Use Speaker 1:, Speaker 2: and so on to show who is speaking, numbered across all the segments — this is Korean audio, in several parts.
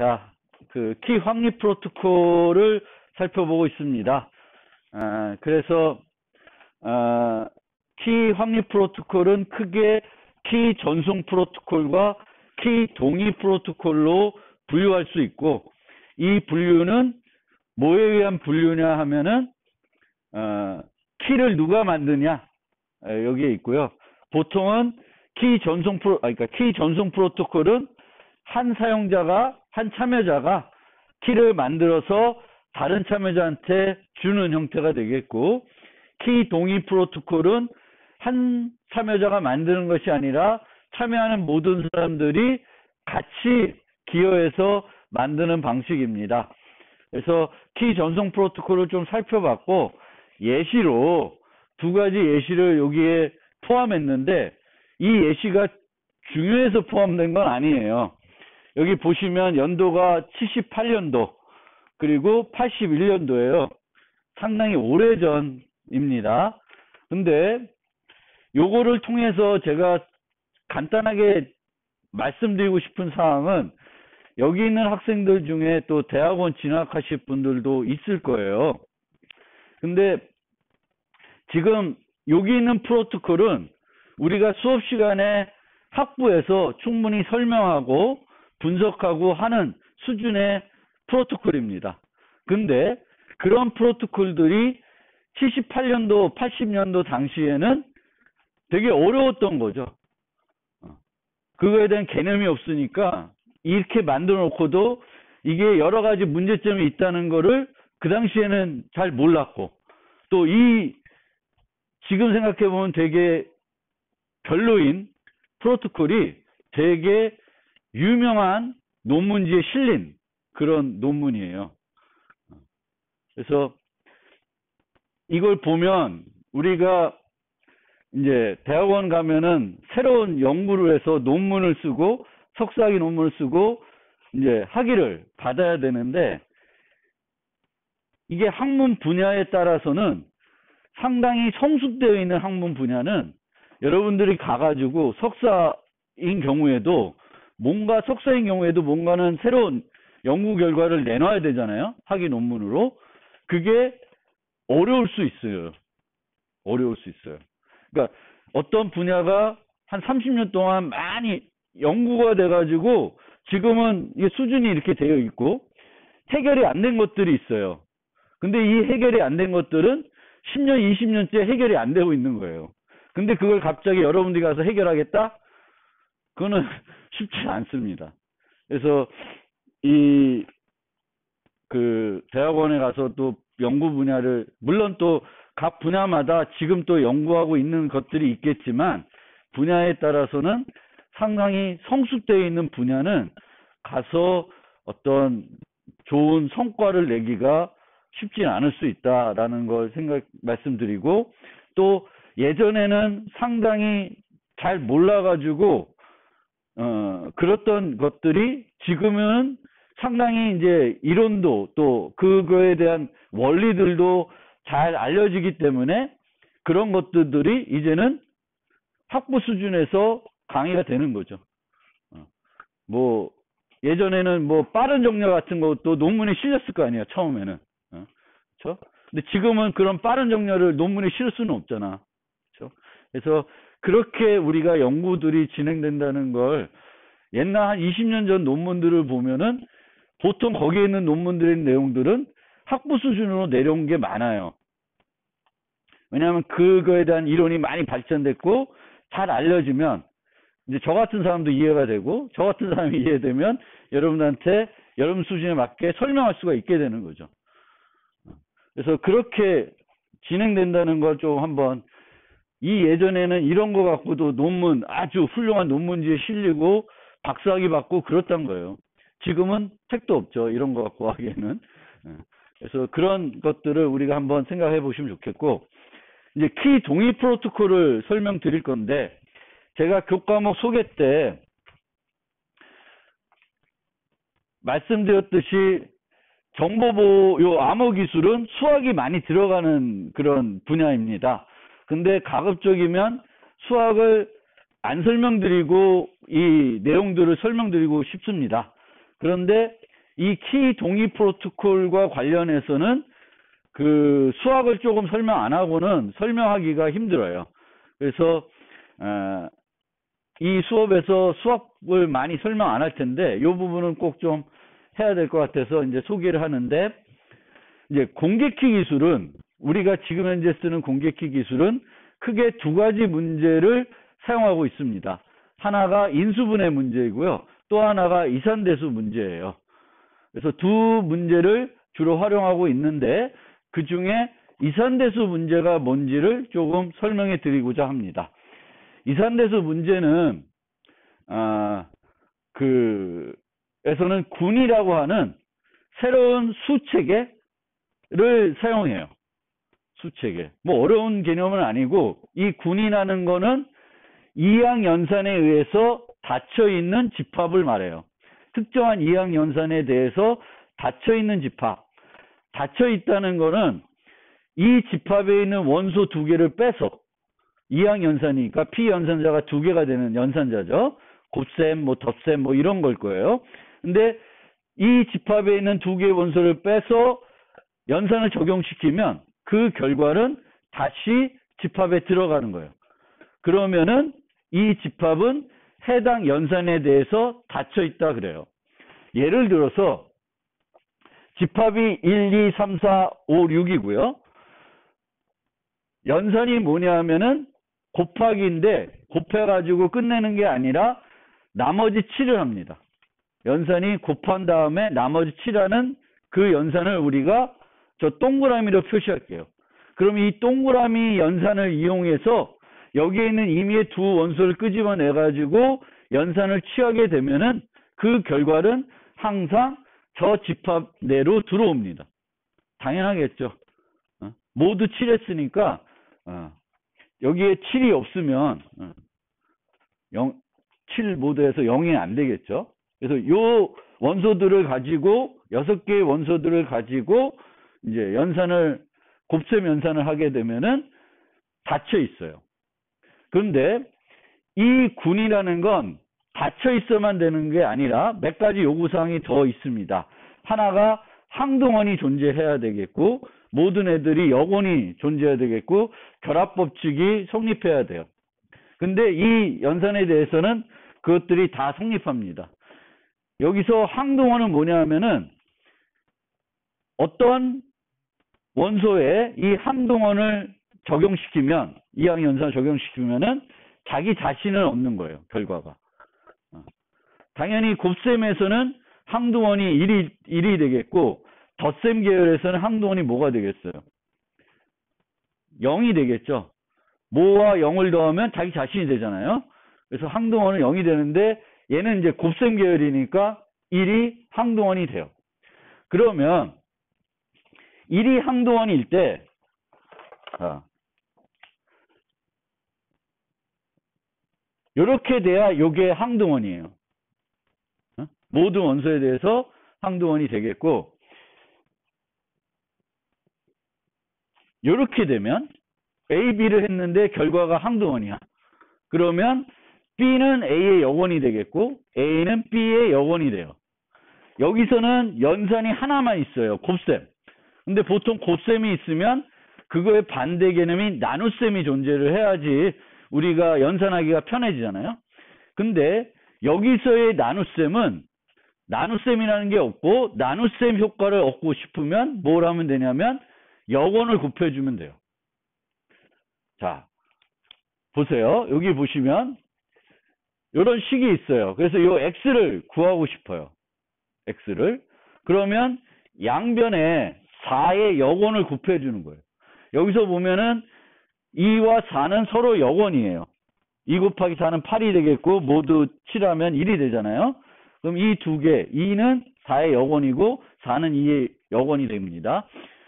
Speaker 1: 자, 그 키 확립 프로토콜을 살펴보고 있습니다. 그래서 키 확립 프로토콜은 크게 키 전송 프로토콜과 키 동의 프로토콜로 분류할 수 있고, 이 분류는 뭐에 의한 분류냐 하면은 키를 누가 만드냐 여기에 있고요. 보통은 키 전송 프로토콜은 한 참여자가 키를 만들어서 다른 참여자한테 주는 형태가 되겠고, 키 동의 프로토콜은 한 참여자가 만드는 것이 아니라 참여하는 모든 사람들이 같이 기여해서 만드는 방식입니다. 그래서 키 전송 프로토콜을 좀 살펴봤고, 예시로 두 가지 예시를 여기에 포함했는데, 이 예시가 중요해서 포함된 건 아니에요. 여기 보시면 연도가 78년도 그리고 81년도예요. 상당히 오래전입니다. 근데 요거를 통해서 제가 간단하게 말씀드리고 싶은 사항은, 여기 있는 학생들 중에 또 대학원 진학하실 분들도 있을 거예요. 근데 지금 여기 있는 프로토콜은 우리가 수업 시간에 학부에서 충분히 설명하고 분석하고 하는 수준의 프로토콜입니다. 근데 그런 프로토콜들이 78년도, 80년도 당시에는 되게 어려웠던 거죠. 그거에 대한 개념이 없으니까 이렇게 만들어 놓고도 이게 여러 가지 문제점이 있다는 거를 그 당시에는 잘 몰랐고, 또 지금 생각해 보면 되게 별로인 프로토콜이 되게 유명한 논문지에 실린 그런 논문이에요. 그래서 이걸 보면 우리가 이제 대학원 가면은 새로운 연구를 해서 논문을 쓰고 석사학위 논문을 쓰고 이제 학위를 받아야 되는데, 이게 학문 분야에 따라서는 상당히 성숙되어 있는 학문 분야는 여러분들이 가가지고 석사인 경우에도 뭔가는 새로운 연구 결과를 내놔야 되잖아요. 학위 논문으로. 그게 어려울 수 있어요. 그러니까 어떤 분야가 한 30년 동안 많이 연구가 돼가지고 지금은 이게 수준이 이렇게 되어 있고 해결이 안 된 것들이 있어요. 근데 이 해결이 안 된 것들은 10년, 20년째 해결이 안 되고 있는 거예요. 근데 그걸 갑자기 여러분들이 가서 해결하겠다? 그거는 쉽지 않습니다. 그래서 대학원에 가서 또 연구 분야를, 물론 또 각 분야마다 지금 또 연구하고 있는 것들이 있겠지만, 분야에 따라서는 상당히 성숙되어 있는 분야는 가서 어떤 좋은 성과를 내기가 쉽지 않을 수 있다라는 걸 말씀드리고, 또 예전에는 상당히 잘 몰라가지고 그랬던 것들이 지금은 상당히 이제 이론도 또 그거에 대한 원리들도 잘 알려지기 때문에 그런 것들이 이제는 학부 수준에서 강의가 되는 거죠. 뭐 예전에는 뭐 빠른 정렬 같은 것도 논문에 실렸을 거 아니에요, 처음에는. 그렇죠? 근데 지금은 그런 빠른 정렬을 논문에 실을 수는 없잖아. 그렇죠? 그래서 그렇게 우리가 연구들이 진행된다는 걸, 옛날 한 20년 전 논문들을 보면은 보통 거기에 있는 논문들의 내용들은 학부 수준으로 내려온 게 많아요. 왜냐하면 그거에 대한 이론이 많이 발전됐고 잘 알려지면 이제 저 같은 사람도 이해가 되고, 저 같은 사람이 이해되면 여러분한테 여러분 수준에 맞게 설명할 수가 있게 되는 거죠. 그래서 그렇게 진행된다는 걸 좀 한번, 예전에는 이런 거 갖고도 논문, 아주 훌륭한 논문지에 실리고 박사학위 받고 그렇단 거예요. 지금은 책도 없죠, 이런 거 갖고 하기에는. 그래서 그런 것들을 우리가 한번 생각해 보시면 좋겠고, 이제 키 동의 프로토콜을 설명드릴 건데, 제가 교과목 소개 때 말씀드렸듯이 정보보호, 암호 기술은 수학이 많이 들어가는 그런 분야입니다. 근데 가급적이면 수학을 안 설명드리고 이 내용들을 설명드리고 싶습니다. 그런데 이 키 동의 프로토콜과 관련해서는 그 수학을 조금 설명 안 하고는 설명하기가 힘들어요. 그래서 이 수업에서 수학을 많이 설명 안 할 텐데 이 부분은 꼭 좀 해야 될 것 같아서 이제 소개를 하는데, 이제 공개키 기술은, 우리가 지금 현재 쓰는 공개키 기술은 크게 두 가지 문제를 사용하고 있습니다. 하나가 인수분해 문제이고요. 또 하나가 이산대수 문제예요. 그래서 두 문제를 주로 활용하고 있는데, 그 중에 이산대수 문제가 뭔지를 조금 설명해 드리고자 합니다. 이산대수 문제는 에서는 군이라고 하는 새로운 수체계를 사용해요. 수체계. 뭐 어려운 개념은 아니고, 이 군이라는 거는 이항 연산에 의해서 닫혀 있는 집합을 말해요. 특정한 이항 연산에 대해서 닫혀 있는 집합. 닫혀 있다는 거는 이 집합에 있는 원소 두 개를 빼서, 이항 연산이니까 피연산자가 두 개가 되는 연산자죠. 곱셈, 뭐 덧셈, 뭐 이런 걸 거예요. 근데 이 집합에 있는 두 개의 원소를 빼서 연산을 적용시키면 그 결과는 다시 집합에 들어가는 거예요. 그러면은 이 집합은 해당 연산에 대해서 닫혀 있다 그래요. 예를 들어서 집합이 1, 2, 3, 4, 5, 6이고요. 연산이 뭐냐 하면은 곱하기인데, 곱해가지고 끝내는 게 아니라 나머지 7을 합니다. 연산이 곱한 다음에 나머지 7하는 그 연산을 우리가 저 동그라미로 표시할게요. 그럼 이 동그라미 연산을 이용해서 여기에 있는 임의의 두 원소를 끄집어내 가지고 연산을 취하게 되면은 그 결과는 항상 저 집합 내로 들어옵니다. 당연하겠죠. 모두 7했으니까 여기에 7이 없으면 7 모두에서 0이 안 되겠죠. 그래서 요 원소들을 가지고 6개의 원소들을 가지고 이제 연산을, 곱셈 연산을 하게 되면은 닫혀 있어요. 그런데 이 군이라는 건 닫혀 있어만 되는 게 아니라 몇 가지 요구사항이 더 있습니다. 하나가 항동원이 존재해야 되겠고, 모든 애들이 역원이 존재해야 되겠고, 결합법칙이 성립해야 돼요. 근데 이 연산에 대해서는 그것들이 다 성립합니다. 여기서 항동원은 뭐냐 하면은 어떤 원소에 이 항동원을 적용시키면, 이항 연산을 적용시키면은 자기 자신을 얻는 거예요, 결과가. 당연히 곱셈에서는 항동원이 1이 되겠고, 덧셈 계열에서는 항동원이 뭐가 되겠어요? 0이 되겠죠. 모와 0을 더하면 자기 자신이 되잖아요. 그래서 항동원은 0이 되는데, 얘는 이제 곱셈 계열이니까 1이 항동원이 돼요. 그러면 1이 항동원일 때, 이렇게 돼야 요게 항동원이에요. 모든 원소에 대해서 항동원이 되겠고, 이렇게 되면 A, B를 했는데 결과가 항동원이야. 그러면 B는 A의 역원이 되겠고, A는 B의 역원이 돼요. 여기서는 연산이 하나만 있어요. 곱셈. 근데 보통 곱셈이 있으면 그거의 반대 개념인 나눗셈이 존재를 해야지 우리가 연산하기가 편해지잖아요. 근데 여기서의 나눗셈은 나눗셈이라는 게 없고, 나눗셈 효과를 얻고 싶으면 뭘 하면 되냐면 역원을 곱해주면 돼요. 자, 보세요. 여기 보시면 이런 식이 있어요. 그래서 이 x를 구하고 싶어요. x를. 그러면 양변에 4의 역원을 곱해주는 거예요. 여기서 보면은 2와 4는 서로 역원이에요. 2 곱하기 4는 8이 되겠고, 모두 7하면 1이 되잖아요. 그럼 이 두 개, 2는 4의 역원이고 4는 2의 역원이 됩니다.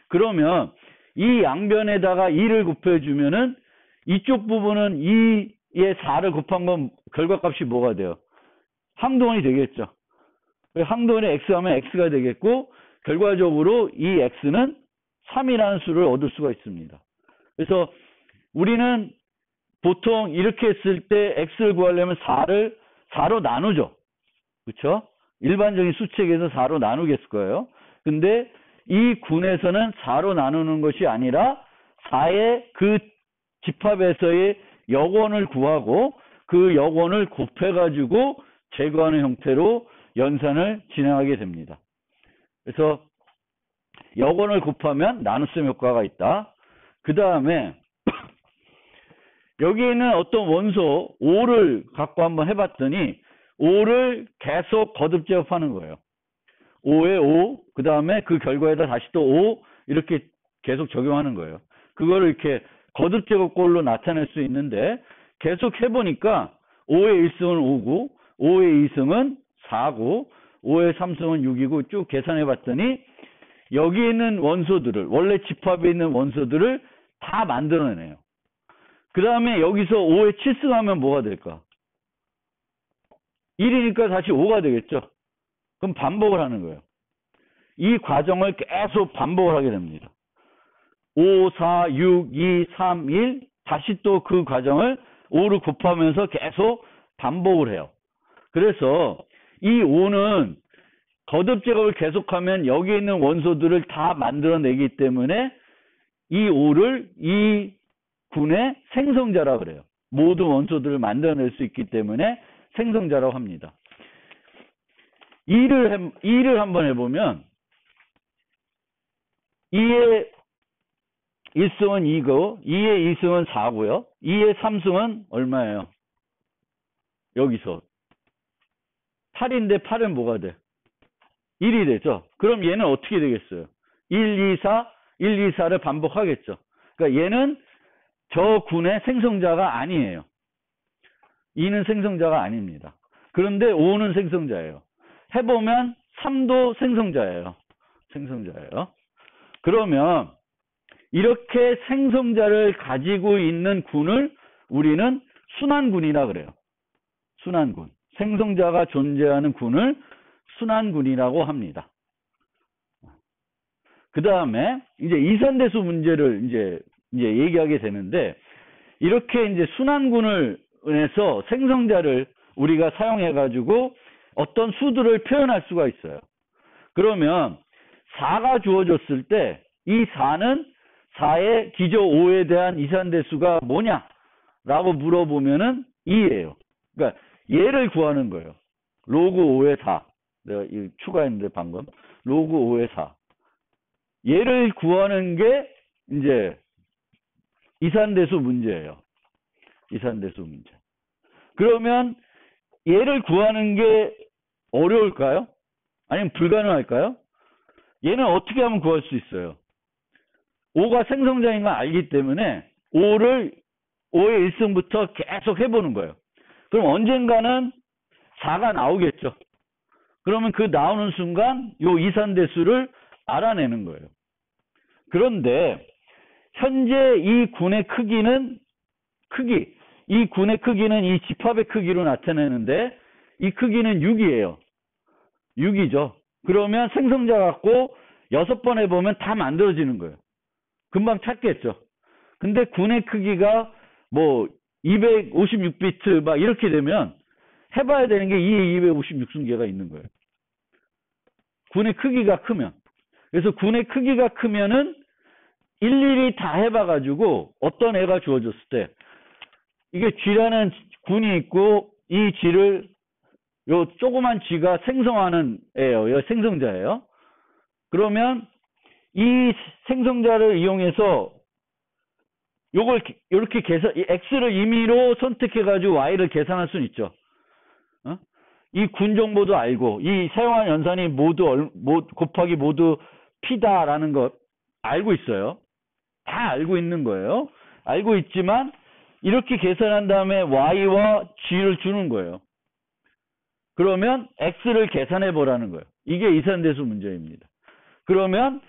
Speaker 1: 그러면 이 양변에다가 2를 곱해주면은 이쪽 부분은 2의 4를 곱한 건 결과값이 뭐가 돼요? 항동원이 되겠죠. 항동원이 x 하면 x가 되겠고, 결과적으로 이 x는 3이라는 수를 얻을 수가 있습니다. 그래서 우리는 보통 이렇게 했을 때 x를 구하려면 4로 나누죠. 그렇죠? 일반적인 수책에서 4로 나누겠을 거예요. 근데 이 군에서는 4로 나누는 것이 아니라 4의 그 집합에서의 여권을 구하고 그 여권을 곱해가지고 제거하는 형태로 연산을 진행하게 됩니다. 그래서 여권을 곱하면 나눗셈 효과가 있다. 그 다음에 여기에는 어떤 원소 5를 갖고 한번 해봤더니 5를 계속 거듭 제곱하는 거예요. 5에 5, 그 다음에 그 결과에다 다시 또 5 이렇게 계속 적용하는 거예요. 그거를 이렇게 거듭 제곱꼴로 나타낼 수 있는데 계속 해보니까 5의 1승은 5고 5의 2승은 4고 5의 3승은 6이고 쭉 계산해 봤더니 여기 있는 원소들을 원래 집합에 있는 원소들을 다 만들어내요. 그 다음에 여기서 5의 7승 하면 뭐가 될까? 1이니까 다시 5가 되겠죠. 그럼 반복을 하는 거예요. 이 과정을 계속 반복을 하게 됩니다. 5, 4, 6, 2, 3, 1 다시 또 그 과정을 5를 곱하면서 계속 반복을 해요. 그래서 이 5는 거듭 제곱을 계속하면 여기 있는 원소들을 다 만들어내기 때문에 이 5를 이 군의 생성자라고 그래요. 모든 원소들을 만들어낼 수 있기 때문에 생성자라고 합니다. 2를 한번 해보면 2의 1승은 2고 2의 2승은 4고요. 2의 3승은 얼마예요? 여기서 8인데 8은 뭐가 돼? 1이 되죠. 그럼 얘는 어떻게 되겠어요? 1, 2, 4, 1, 2, 4를 반복하겠죠. 그러니까 얘는 저 군의 생성자가 아니에요. 2는 생성자가 아닙니다. 그런데 5는 생성자예요. 해보면 3도 생성자예요. 생성자예요. 그러면 이렇게 생성자를 가지고 있는 군을 우리는 순환군이라 그래요. 순환군. 생성자가 존재하는 군을 순환군이라고 합니다. 그 다음에 이제 이산대수 문제를 이제 얘기하게 되는데 이렇게 이제 순환군을 해서 생성자를 우리가 사용해 가지고 어떤 수들을 표현할 수가 있어요. 그러면 4가 주어졌을 때 이 4는 4의 기저 5에 대한 이산대수가 뭐냐라고 물어보면은 2예요. 그러니까 얘를 구하는 거예요. 로그 5의 4. 내가 추가했는데 방금 로그 5의 4. 얘를 구하는 게 이제 이산대수 문제예요. 이산대수 문제. 그러면 얘를 구하는 게 어려울까요? 아니면 불가능할까요? 얘는 어떻게 하면 구할 수 있어요? 5가 생성자인 걸 알기 때문에 5의 1승부터 계속 해보는 거예요. 그럼 언젠가는 4가 나오겠죠. 그러면 그 나오는 순간 요 이산대수를 알아내는 거예요. 그런데 현재 이 군의 이 군의 크기는 이 집합의 크기로 나타내는데 이 크기는 6이에요. 6이죠. 그러면 생성자 갖고 6번 해보면 다 만들어지는 거예요. 금방 찾겠죠. 근데 군의 크기가 뭐 256비트 막 이렇게 되면 해봐야 되는 게 256승계가 있는 거예요. 군의 크기가 크면. 그래서 군의 크기가 크면은 일일이 다 해봐가지고 어떤 애가 주어졌을 때 이게 G라는 군이 있고 이 G를 요 조그만 G가 생성하는 애예요. 생성자예요. 그러면 이 생성자를 이용해서 요걸 이렇게 X를 임의로 선택해가지고 Y를 계산할 수는 있죠. 이 군 정보도 알고 이 사용한 연산이 모두 곱하기 모두 P다라는 것 알고 있어요. 다 알고 있는 거예요. 알고 있지만 이렇게 계산한 다음에 Y와 G를 주는 거예요. 그러면 X를 계산해 보라는 거예요. 이게 이산대수 문제입니다. 그러면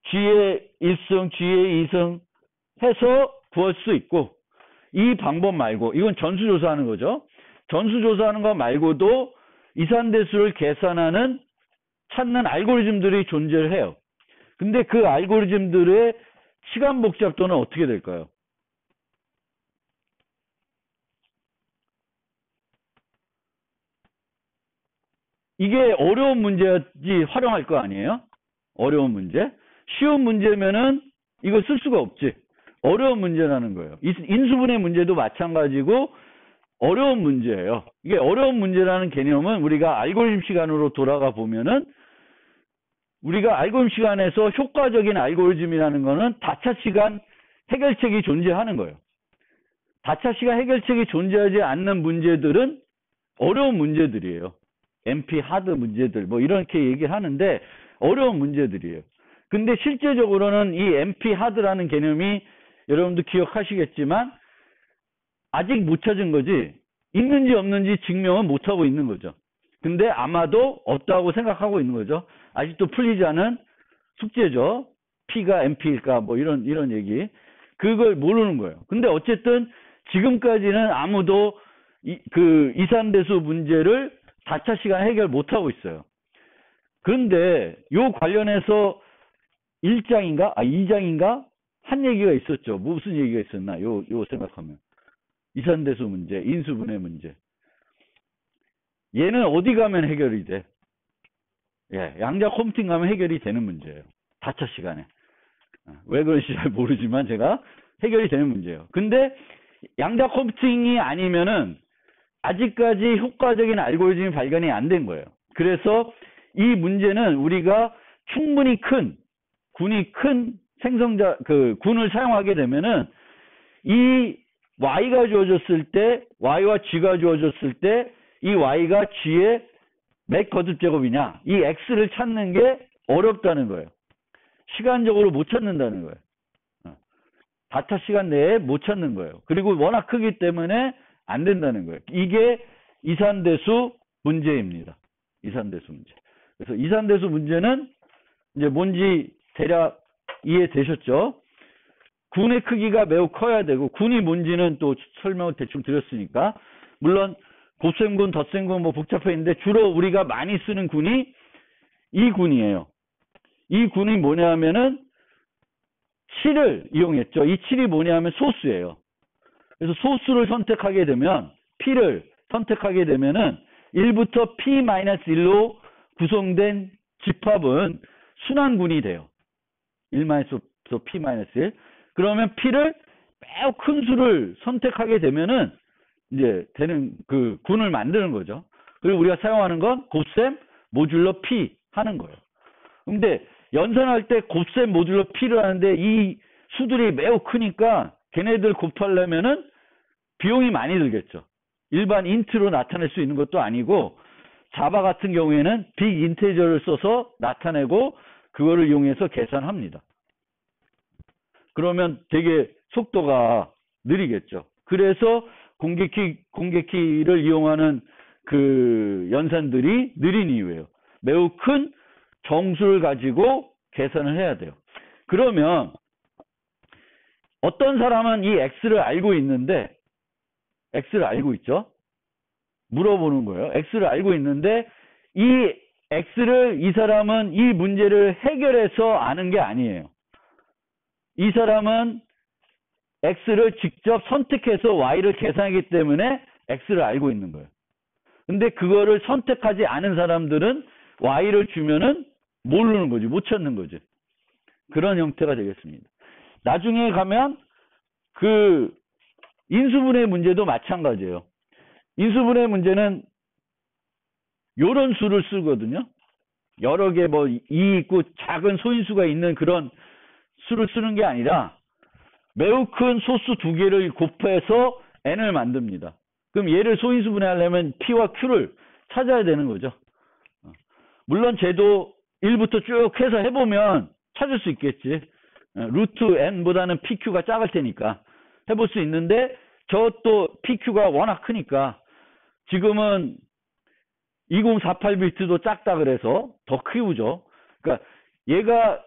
Speaker 1: G의 1승, G의 2승 해서 구할 수 있고 이 방법 말고 이건 전수조사하는 거죠. 전수조사하는 거 말고도 이산대수를 찾는 알고리즘들이 존재를 해요. 근데 그 알고리즘들의 시간 복잡도는 어떻게 될까요? 이게 어려운 문제지 활용할 거 아니에요? 어려운 문제. 쉬운 문제면은 이거 쓸 수가 없지. 어려운 문제라는 거예요. 인수분해 문제도 마찬가지고 어려운 문제예요. 이게 어려운 문제라는 개념은 우리가 알고리즘 시간으로 돌아가 보면은 우리가 알고리즘 시간에서 효과적인 알고리즘이라는 거는 다차 시간 해결책이 존재하는 거예요. 다차 시간 해결책이 존재하지 않는 문제들은 어려운 문제들이에요. MP 하드 문제들 뭐 이렇게 얘기를 하는데 어려운 문제들이에요. 근데 실제적으로는 이 MP 하드라는 개념이 여러분도 기억하시겠지만 아직 못 찾은 거지 있는지 없는지 증명은 못 하고 있는 거죠. 근데 아마도 없다고 생각하고 있는 거죠. 아직도 풀리지 않은 숙제죠. P가 MP일까 뭐 이런 얘기. 그걸 모르는 거예요. 근데 어쨌든 지금까지는 아무도 이산대수 문제를 다차 시간 해결 못 하고 있어요. 그런데 요 관련해서 1장인가? 2장인가? 한 얘기가 있었죠. 무슨 얘기가 있었나? 요 생각하면. 이산대수 문제, 인수분해 문제. 얘는 어디 가면 해결이 돼? 예, 양자 컴퓨팅 가면 해결이 되는 문제예요. 다차 시간에. 왜 그런지 잘 모르지만 제가 해결이 되는 문제예요. 근데 양자 컴퓨팅이 아니면은 아직까지 효과적인 알고리즘이 발견이 안 된 거예요. 그래서 이 문제는 우리가 충분히 군이 큰 생성자, 군을 사용하게 되면은 이 y가 주어졌을 때, y와 g가 주어졌을 때, 이 y가 g의 몇 거듭제곱이냐, 이 x를 찾는 게 어렵다는 거예요. 시간적으로 못 찾는다는 거예요. 다차 시간 내에 못 찾는 거예요. 그리고 워낙 크기 때문에 안 된다는 거예요. 이게 이산대수 문제입니다. 이산대수 문제. 그래서 이산대수 문제는 이제 뭔지 대략 이해되셨죠? 군의 크기가 매우 커야 되고, 군이 뭔지는 또 설명을 대충 드렸으니까, 물론 곱셈군, 덧셈군 뭐 복잡해 있는데 주로 우리가 많이 쓰는 군이 이 군이에요. 이 군이 뭐냐 하면은 7을 이용했죠. 이 7이 뭐냐 하면 소수예요. 그래서 소수를 선택하게 되면, P를 선택하게 되면은 1부터 P-1로 구성된 집합은 순환군이 돼요. 1-부터 P-1. 그러면 P를 매우 큰 수를 선택하게 되면은 이제 되는 군을 만드는 거죠. 그리고 우리가 사용하는 건 곱셈 모듈러 P 하는 거예요. 근데 연산할 때 곱셈 모듈러 P를 하는데 이 수들이 매우 크니까 걔네들 곱하려면은 비용이 많이 들겠죠. 일반 인트로 나타낼 수 있는 것도 아니고 자바 같은 경우에는 빅 인테저를 써서 나타내고 그거를 이용해서 계산합니다. 그러면 되게 속도가 느리겠죠. 그래서 공개키를 이용하는 연산들이 느린 이유예요. 매우 큰 정수를 가지고 계산을 해야 돼요. 그러면 어떤 사람은 이 X를 알고 있는데, X를 알고 있죠? 물어보는 거예요. X를 알고 있는데 이 X를 이 사람은 이 문제를 해결해서 아는 게 아니에요. 이 사람은 X를 직접 선택해서 Y를 계산하기 때문에 X를 알고 있는 거예요. 근데 그거를 선택하지 않은 사람들은 Y를 주면은 모르는 거지, 못 찾는 거지. 그런 형태가 되겠습니다. 나중에 가면 인수분해 문제도 마찬가지예요. 인수분해 문제는 요런 수를 쓰거든요. 여러 개 뭐 2 있고 작은 소인수가 있는 그런 수를 쓰는 게 아니라 매우 큰 소수 두 개를 곱해서 n을 만듭니다. 그럼 얘를 소인수 분해하려면 p와 q를 찾아야 되는 거죠. 물론 쟤도 1부터 쭉 해서 해보면 찾을 수 있겠지. 루트 n보다는 pq가 작을 테니까 해볼 수 있는데 저 또 pq가 워낙 크니까 지금은 2048비트도 작다 그래서 더 키우죠. 그러니까 얘가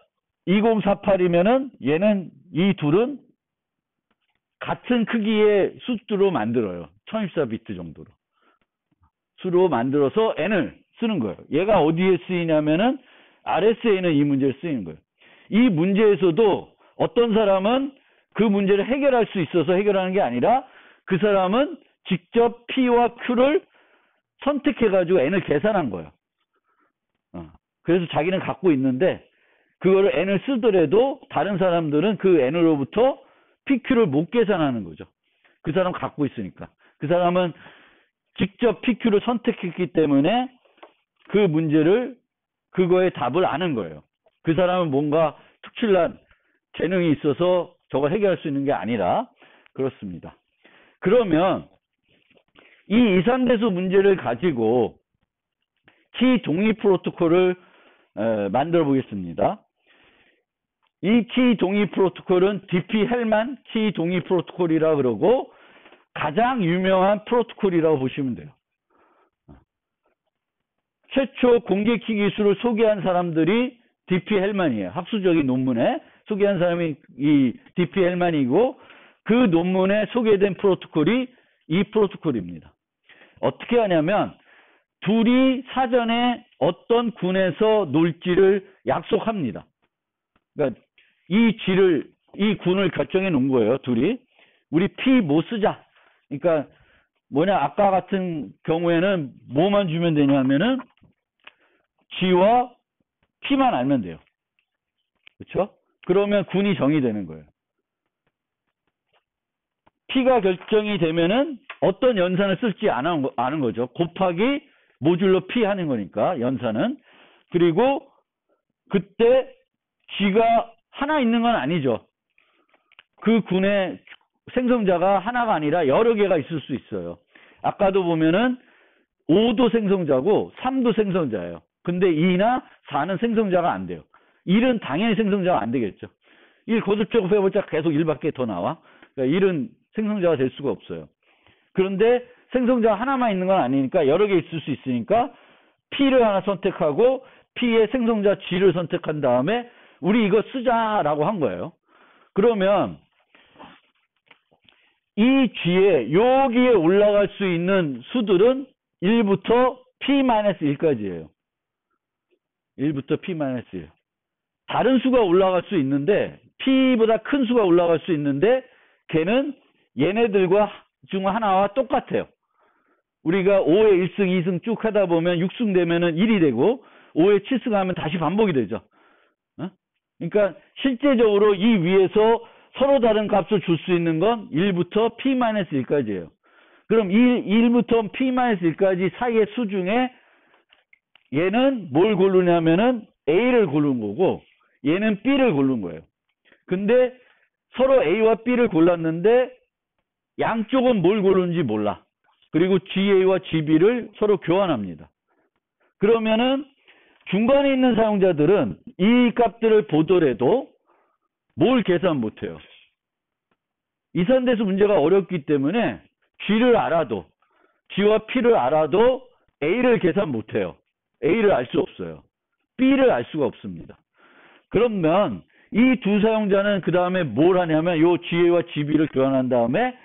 Speaker 1: 2048이면은 얘는 이 둘은 같은 크기의 수로 만들어요. 1024비트 정도로. 수로 만들어서 n을 쓰는 거예요. 얘가 어디에 쓰이냐면은 RSA는 이 문제를 쓰이는 거예요. 이 문제에서도 어떤 사람은 그 문제를 해결할 수 있어서 해결하는 게 아니라 그 사람은 직접 P와 Q를 선택해가지고 n을 계산한 거예요. 그래서 자기는 갖고 있는데 그거를 n을 쓰더라도 다른 사람들은 그 n으로부터 PQ를 못 계산하는 거죠. 그 사람 갖고 있으니까. 그 사람은 직접 PQ를 선택했기 때문에 그 문제를 그거의 답을 아는 거예요. 그 사람은 뭔가 특출난 재능이 있어서 저걸 해결할 수 있는 게 아니라 그렇습니다. 그러면 이 이산대수 문제를 가지고 키 동의 프로토콜을 만들어 보겠습니다. 이 키 동의 프로토콜은 DP 헬만 키 동의 프로토콜이라 그러고 가장 유명한 프로토콜이라고 보시면 돼요. 최초 공개 키 기술을 소개한 사람들이 DP 헬만이에요. 학술적인 논문에 소개한 사람이 이 DP 헬만이고 그 논문에 소개된 프로토콜이 이 프로토콜입니다. 어떻게 하냐면 둘이 사전에 어떤 군에서 놀지를 약속합니다. 그러니까 이 군을 결정해 놓은 거예요. 둘이. 우리 P 뭐 쓰자. 그러니까 뭐냐, 아까 같은 경우에는 뭐만 주면 되냐면은 G와 P만 알면 돼요. 그렇죠? 그러면 군이 정의되는 거예요. P가 결정이 되면은 어떤 연산을 쓸지 아는 거죠. 곱하기 모듈로 P 하는 거니까 연산은. 그리고 그때 G가 하나 있는 건 아니죠. 그 군의 생성자가 하나가 아니라 여러 개가 있을 수 있어요. 아까도 보면은 5도 생성자고 3도 생성자예요. 근데 2나 4는 생성자가 안 돼요. 1은 당연히 생성자가 안 되겠죠. 1 거듭제곱 해보자 계속 1밖에 더 나와. 그러니까 1은 생성자가 될 수가 없어요. 그런데 생성자가 하나만 있는 건 아니니까 여러 개 있을 수 있으니까 P를 하나 선택하고 P의 생성자 G를 선택한 다음에 우리 이거 쓰자라고 한 거예요. 그러면 이 G에 여기에 올라갈 수 있는 수들은 1부터 P-1까지예요. 1부터 P-1. 다른 수가 올라갈 수 있는데 P보다 큰 수가 올라갈 수 있는데 걔는 얘네들과 중 하나와 똑같아요. 우리가 5에 1승, 2승 쭉 하다 보면 6승 되면은 1이 되고 5에 7승 하면 다시 반복이 되죠. 그러니까 실제적으로 이 위에서 서로 다른 값을 줄 수 있는 건 1부터 P-1까지예요. 그럼 1부터 P-1까지 사이의 수 중에 얘는 뭘 고르냐면은 A를 고른 거고 얘는 B를 고른 거예요. 근데 서로 A와 B를 골랐는데 양쪽은 뭘 고르는지 몰라. 그리고 GA와 GB를 서로 교환합니다. 그러면은 중간에 있는 사용자들은 이 값들을 보더라도 뭘 계산 못해요. 이산대수 문제가 어렵기 때문에 G를 알아도 G와 P를 알아도 A를 계산 못해요. A를 알 수 없어요. B를 알 수가 없습니다. 그러면 이 두 사용자는 그 다음에 뭘 하냐면 요 GA와 GB를 교환한 다음에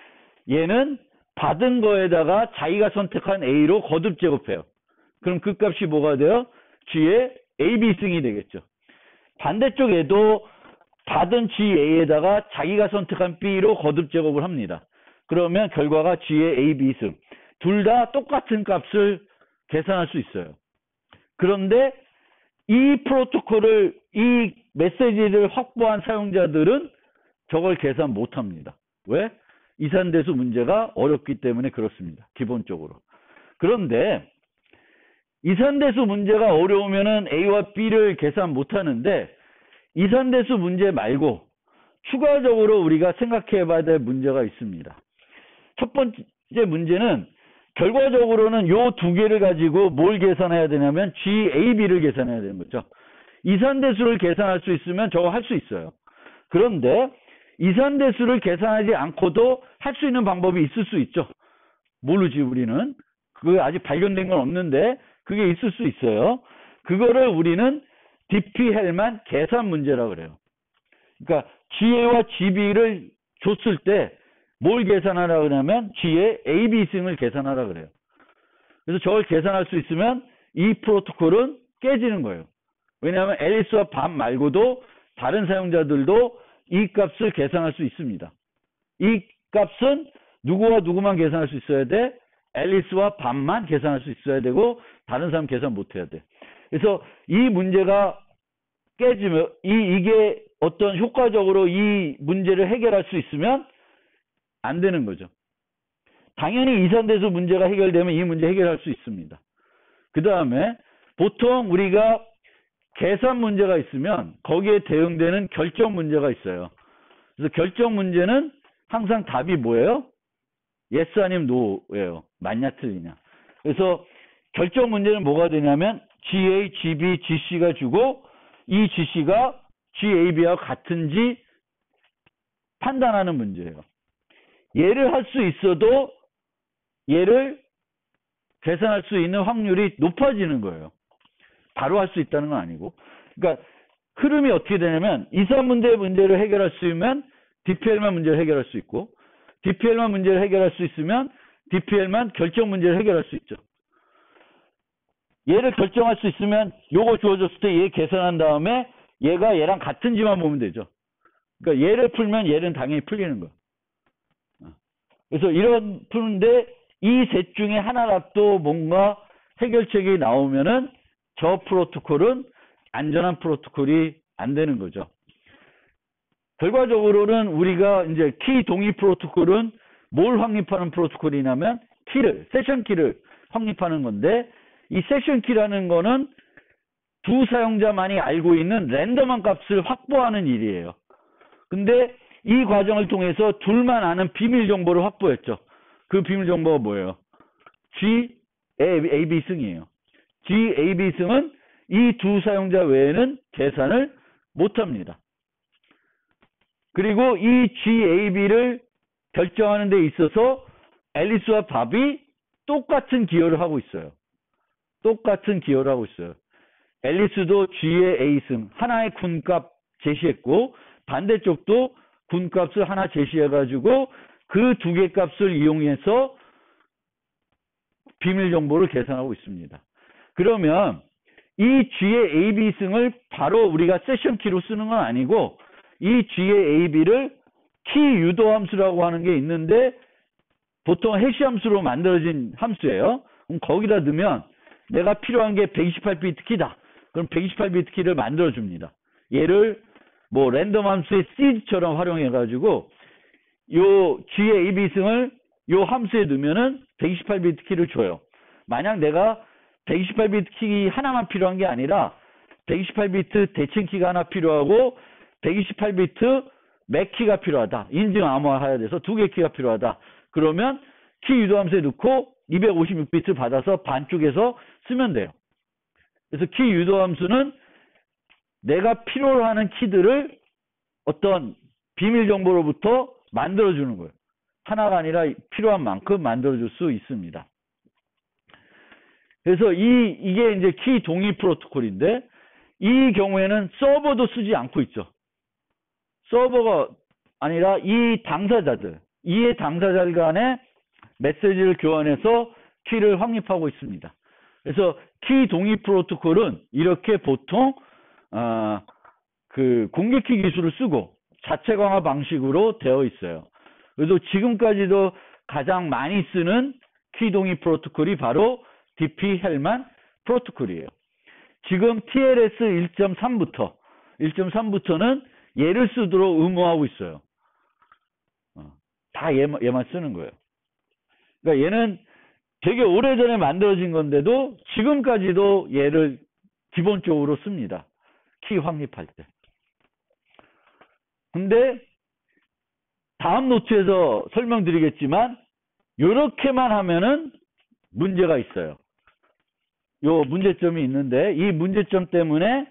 Speaker 1: 얘는 받은 거에다가 자기가 선택한 A로 거듭 제곱해요. 그럼 그 값이 뭐가 돼요? G의 AB승이 되겠죠. 반대쪽에도 받은 GA에다가 자기가 선택한 B로 거듭 제곱을 합니다. 그러면 결과가 G의 AB승. 둘 다 똑같은 값을 계산할 수 있어요. 그런데 이 프로토콜을, 이 메시지를 확보한 사용자들은 저걸 계산 못합니다. 왜? 이산대수 문제가 어렵기 때문에 그렇습니다. 기본적으로. 그런데 이산대수 문제가 어려우면은 A와 B를 계산 못하는데 이산대수 문제 말고 추가적으로 우리가 생각해 봐야 될 문제가 있습니다. 첫 번째 문제는 결과적으로는 요 두 개를 가지고 뭘 계산해야 되냐면 GAB를 계산해야 되는 거죠. 이산대수를 계산할 수 있으면 저거 할 수 있어요. 그런데 이산대수를 계산하지 않고도 할 수 있는 방법이 있을 수 있죠. 모르지 우리는. 그게 아직 발견된 건 없는데 그게 있을 수 있어요. 그거를 우리는 DP-헬만 계산 문제라고 그래요. 그러니까 GA와 GB를 줬을 때 뭘 계산하라고 그러냐면 G의 AB승을 계산하라 그래요. 그래서 저걸 계산할 수 있으면 이 프로토콜은 깨지는 거예요. 왜냐하면 앨리스와 밤 말고도 다른 사용자들도 이 값을 계산할 수 있습니다. 이 값은 누구와 누구만 계산할 수 있어야 돼? 앨리스와 밤만 계산할 수 있어야 되고 다른 사람 계산 못 해야 돼. 그래서 이 문제가 깨지면 이게 어떤 효과적으로 이 문제를 해결할 수 있으면 안 되는 거죠. 당연히 이산대수 문제가 해결되면 이 문제 해결할 수 있습니다. 그 다음에 보통 우리가 계산 문제가 있으면 거기에 대응되는 결정 문제가 있어요. 그래서 결정 문제는 항상 답이 뭐예요? yes 아니면 no예요. 맞냐 틀리냐. 그래서 결정 문제는 뭐가 되냐면 GA, GB, GC가 주고 이 GC가 GAB와 같은지 판단하는 문제예요. 얘를 할 수 있어도 얘를 계산할 수 있는 확률이 높아지는 거예요. 바로 할 수 있다는 건 아니고. 그러니까 흐름이 어떻게 되냐면 이산문제 문제를 해결할 수 있으면 DPL만 문제를 해결할 수 있고 DPL만 문제를 해결할 수 있으면 DPL만 결정 문제를 해결할 수 있죠. 얘를 결정할 수 있으면 요거 주어졌을 때 얘 계산한 다음에 얘가 얘랑 같은지만 보면 되죠. 그러니까 얘를 풀면 얘는 당연히 풀리는 거예요. 그래서 이런 푸는데 이 셋 중에 하나라도 뭔가 해결책이 나오면은 저 프로토콜은 안전한 프로토콜이 안 되는 거죠. 결과적으로는 우리가 이제 키 동의 프로토콜은 뭘 확립하는 프로토콜이냐면 세션 키를 확립하는 건데 이 세션 키라는 거는 두 사용자만이 알고 있는 랜덤한 값을 확보하는 일이에요. 근데 이 과정을 통해서 둘만 아는 비밀 정보를 확보했죠. 그 비밀 정보가 뭐예요? GAB 승이에요. GAB 승은 이 두 사용자 외에는 계산을 못합니다. 그리고 이 GAB를 결정하는 데 있어서 앨리스와 밥이 똑같은 기여를 하고 있어요. 똑같은 기여를 하고 있어요. 앨리스도 G의 A승 하나의 군값 제시했고 반대쪽도 군값을 하나 제시해가지고 그 두 개 값을 이용해서 비밀 정보를 계산하고 있습니다. 그러면 이 G의 AB승을 바로 우리가 세션 키로 쓰는 건 아니고 이 G의 AB를 키 유도 함수라고 하는 게 있는데 보통 해시 함수로 만들어진 함수예요. 그럼 거기다 넣으면 내가 필요한 게 128비트 키다. 그럼 128비트 키를 만들어 줍니다. 얘를 뭐 랜덤 함수의 seed처럼 활용해 가지고 요 G의 AB승을 요 함수에 넣으면은 128비트 키를 줘요. 만약 내가 128비트 키 하나만 필요한 게 아니라 128비트 대칭 키가 하나 필요하고 128비트 맥 키가 필요하다. 인증 암호화해야 돼서 두 개 키가 필요하다. 그러면 키 유도 함수에 넣고 256비트 받아서 반쪽에서 쓰면 돼요. 그래서 키 유도 함수는 내가 필요로 하는 키들을 어떤 비밀 정보로부터 만들어주는 거예요. 하나가 아니라 필요한 만큼 만들어줄 수 있습니다. 그래서 이게 이제 키 동의 프로토콜인데 이 경우에는 서버도 쓰지 않고 있죠. 서버가 아니라 이 당사자들 간에 메시지를 교환해서 키를 확립하고 있습니다. 그래서 키 동의 프로토콜은 이렇게 보통 그 공개키 기술을 쓰고 자체 강화 방식으로 되어 있어요. 그래서 지금까지도 가장 많이 쓰는 키 동의 프로토콜이 바로 DP-헬만 프로토콜이에요. 지금 TLS 1.3부터는 얘를 쓰도록 의무화하고 있어요. 다 얘만 쓰는 거예요. 그러니까 얘는 되게 오래전에 만들어진 건데도 지금까지도 얘를 기본적으로 씁니다. 키 확립할 때. 근데 다음 노트에서 설명드리겠지만 이렇게만 하면은 문제가 있어요. 요 문제점이 있는데 이 문제점 때문에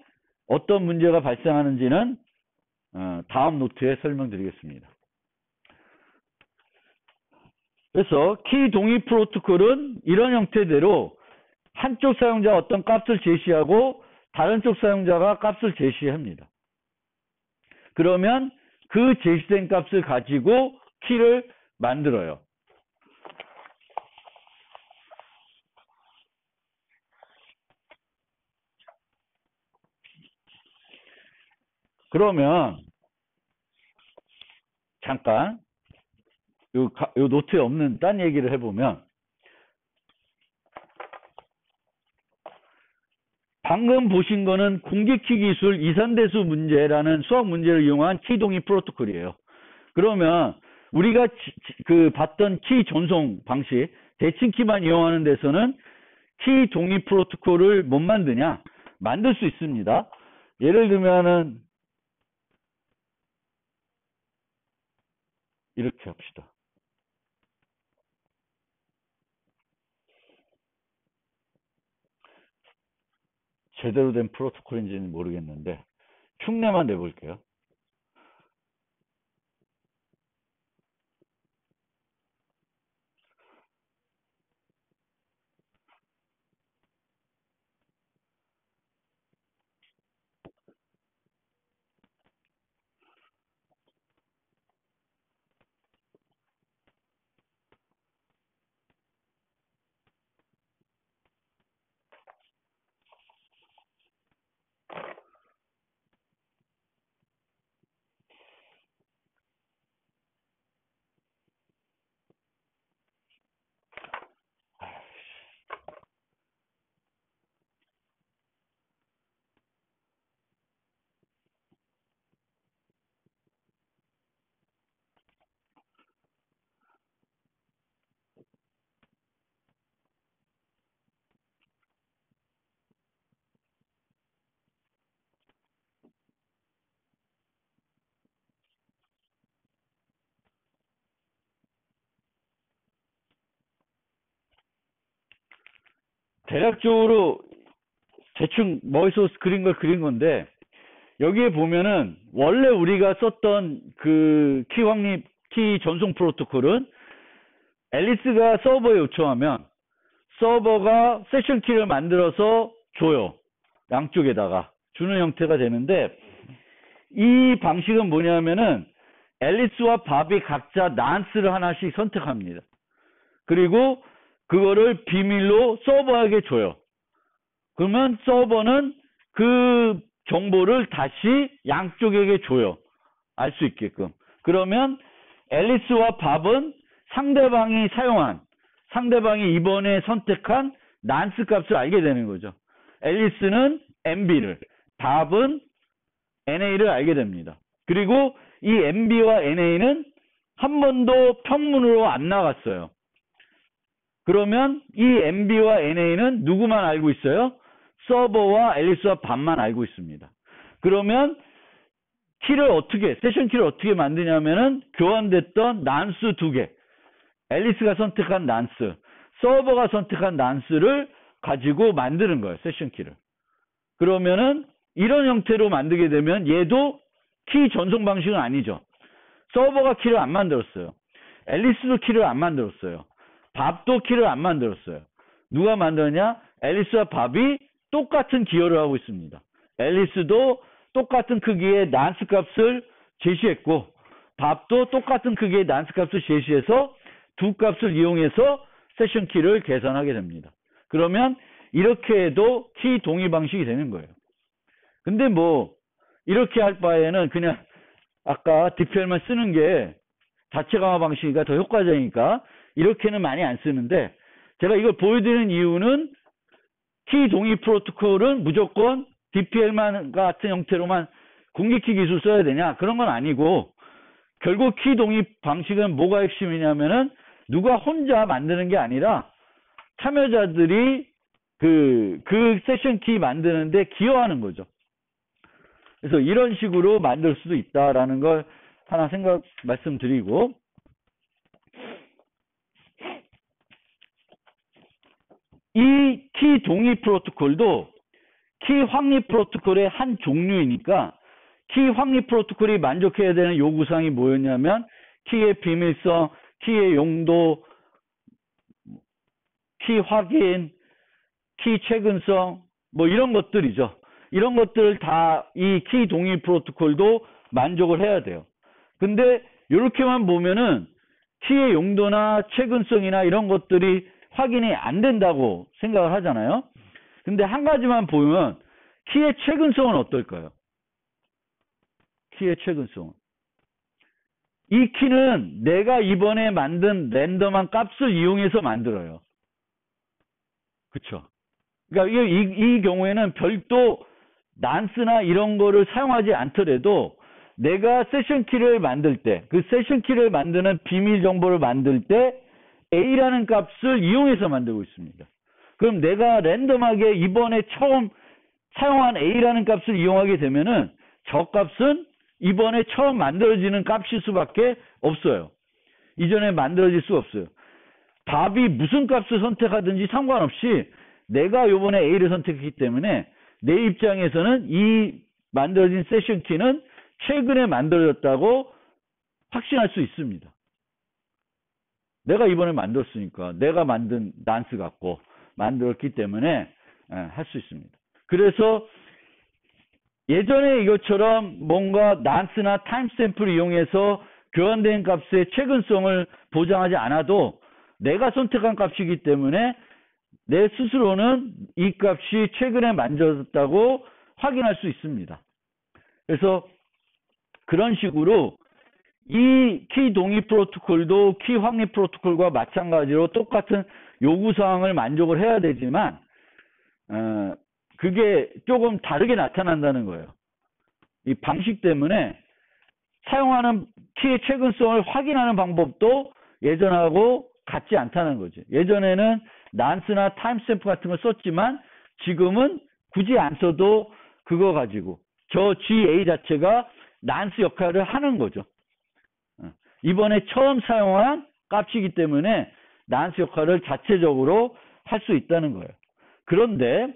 Speaker 1: 어떤 문제가 발생하는지는 다음 노트에 설명드리겠습니다. 그래서 키 동의 프로토콜은 이런 형태대로 한쪽 사용자가 어떤 값을 제시하고 다른 쪽 사용자가 값을 제시합니다. 그러면 그 제시된 값을 가지고 키를 만들어요. 그러면 잠깐 요 노트에 없는 딴 얘기를 해보면 방금 보신 거는 공개키 기술 이산대수 문제라는 수학 문제를 이용한 키 동의 프로토콜이에요. 그러면 우리가 봤던 키 전송 방식, 대칭 키만 이용하는 데서는 키 동의 프로토콜을 못 만드냐? 만들 수 있습니다. 예를 들면은 이렇게 합시다. 제대로 된 프로토콜인지는 모르겠는데 흉내만 내볼게요. 대략적으로 대충 머릿속에 그린 걸 그린 건데 여기에 보면은 원래 우리가 썼던 그 키 확립, 키 전송 프로토콜은 앨리스가 서버에 요청하면 서버가 세션 키를 만들어서 줘요. 양쪽에다가 주는 형태가 되는데 이 방식은 뭐냐면은 앨리스와 밥이 각자 난스를 하나씩 선택합니다. 그리고 그거를 비밀로 서버에게 줘요. 그러면 서버는 그 정보를 다시 양쪽에게 줘요. 알 수 있게끔. 그러면 앨리스와 밥은 상대방이 이번에 선택한 난스 값을 알게 되는 거죠. 앨리스는 MB를, 밥은 NA를 알게 됩니다. 그리고 이 MB와 NA는 한 번도 평문으로 안 나갔어요. 그러면 이 MB와 NA는 누구만 알고 있어요? 서버와 앨리스와 밥만 알고 있습니다. 그러면 세션 키를 어떻게 만드냐면은 교환됐던 난수 두 개, 앨리스가 선택한 난스, 서버가 선택한 난스를 가지고 만드는 거예요, 세션 키를. 그러면은 이런 형태로 만들게 되면 얘도 키 전송 방식은 아니죠. 서버가 키를 안 만들었어요. 앨리스도 키를 안 만들었어요. 밥도 키를 안 만들었어요. 누가 만들었냐? 앨리스와 밥이 똑같은 기여를 하고 있습니다. 앨리스도 똑같은 크기의 난스 값을 제시했고 밥도 똑같은 크기의 난스 값을 제시해서 두 값을 이용해서 세션 키를 계산하게 됩니다. 그러면 이렇게 해도 키 동의 방식이 되는 거예요. 근데 뭐 이렇게 할 바에는 그냥 아까 DPL만 쓰는 게 자체 강화 방식이 더 효과적이니까 이렇게는 많이 안 쓰는데 제가 이걸 보여드리는 이유는 키 동의 프로토콜은 무조건 DPL만 같은 형태로만 공개키 기술 써야 되냐? 그런 건 아니고 결국 키 동의 방식은 뭐가 핵심이냐면은 누가 혼자 만드는 게 아니라 참여자들이 그 세션 키 만드는데 기여하는 거죠. 그래서 이런 식으로 만들 수도 있다라는 걸 하나 말씀드리고 이 키 동의 프로토콜도 키 확립 프로토콜의 한 종류이니까 키 확립 프로토콜이 만족해야 되는 요구사항이 뭐였냐면 키의 비밀성, 키의 용도, 키 확인, 키 최근성 뭐 이런 것들이죠. 이런 것들을 다 이 키 동의 프로토콜도 만족을 해야 돼요. 근데 이렇게만 보면은 키의 용도나 최근성이나 이런 것들이 확인이 안 된다고 생각을 하잖아요. 근데 한 가지만 보면 키의 최근성은 어떨까요? 키의 최근성은 이 키는 내가 이번에 만든 랜덤한 값을 이용해서 만들어요. 그쵸? 그러니까 이 경우에는 별도 난스나 이런 거를 사용하지 않더라도 내가 세션 키를 만들 때, 그 세션 키를 만드는 비밀 정보를 만들 때 A라는 값을 이용해서 만들고 있습니다. 그럼 내가 랜덤하게 이번에 처음 사용한 A라는 값을 이용하게 되면은 저 값은 이번에 처음 만들어지는 값일 수밖에 없어요. 이전에 만들어질 수 없어요. 답이 무슨 값을 선택하든지 상관없이 내가 이번에 A를 선택했기 때문에 내 입장에서는 이 만들어진 세션 키는 최근에 만들어졌다고 확신할 수 있습니다. 내가 이번에 만들었으니까 내가 만든 난스 갖고 만들었기 때문에 할 수 있습니다. 그래서 예전에 이것처럼 뭔가 난스나 타임스탬프를 이용해서 교환된 값의 최근성을 보장하지 않아도 내가 선택한 값이기 때문에 내 스스로는 이 값이 최근에 만들어졌다고 확인할 수 있습니다. 그래서 그런 식으로 이 키 동의 프로토콜도 키 확립 프로토콜과 마찬가지로 똑같은 요구사항을 만족을 해야 되지만 그게 조금 다르게 나타난다는 거예요. 이 방식 때문에 사용하는 키의 최근성을 확인하는 방법도 예전하고 같지 않다는 거죠. 예전에는 난스나 타임스탬프 같은 걸 썼지만 지금은 굳이 안 써도 그거 가지고 저 GA 자체가 난스 역할을 하는 거죠. 이번에 처음 사용한 값이기 때문에 난스 역할을 자체적으로 할 수 있다는 거예요. 그런데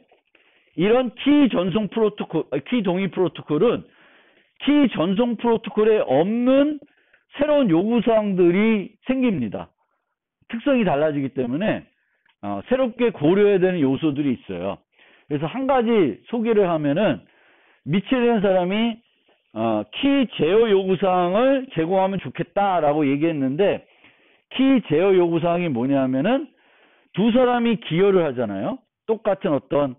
Speaker 1: 이런 키 전송 프로토콜, 키 동의 프로토콜은 키 전송 프로토콜에 없는 새로운 요구사항들이 생깁니다. 특성이 달라지기 때문에 새롭게 고려해야 되는 요소들이 있어요. 그래서 한 가지 소개를 하면은 미첼이라는 사람이 키 제어 요구사항을 제공하면 좋겠다라고 얘기했는데 키 제어 요구사항이 뭐냐면은 두 사람이 기여를 하잖아요. 똑같은 어떤